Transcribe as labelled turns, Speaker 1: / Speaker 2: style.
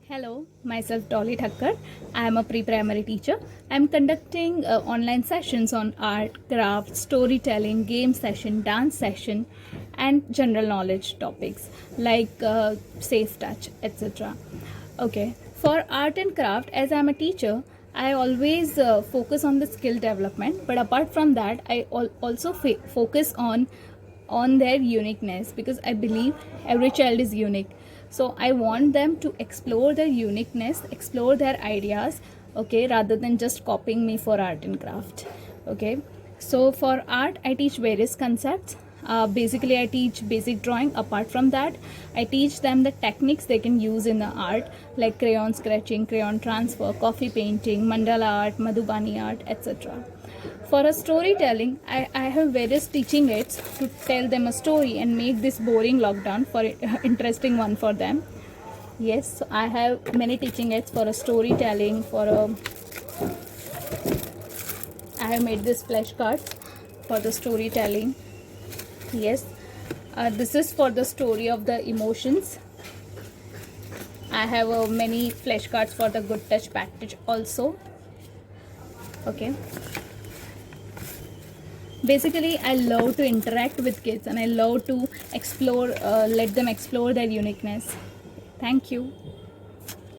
Speaker 1: Hello, myself Dolly Thakkar. I am a pre-primary teacher. I am conducting online sessions on art, craft, storytelling, game session, dance session, and general knowledge topics like safe touch, etc. Okay, for art and craft, as I am a teacher, I always focus on the skill development. But apart from that, I also focus on their uniqueness because I believe every child is unique. So I want them to explore their uniqueness, explore their ideas, okay, rather than just copying me for art and craft. Okay, so for art I teach various concepts. Basically I teach basic drawing. Apart from that, I teach them the techniques they can use in the art, like crayon sketching, crayon transfer, coffee painting, mandala art, madhubani art, etc. For a storytelling, I have various teaching aids to tell them a story and make this boring lockdown for interesting one for them. Yes, so I have many teaching aids for a storytelling. I have made this flashcards for the storytelling. Yes, this is for the story of the emotions. I have many flashcards for the good touch package also. Okay. Basically, I love to interact with kids and I love to explore, let them explore their uniqueness. Thank you.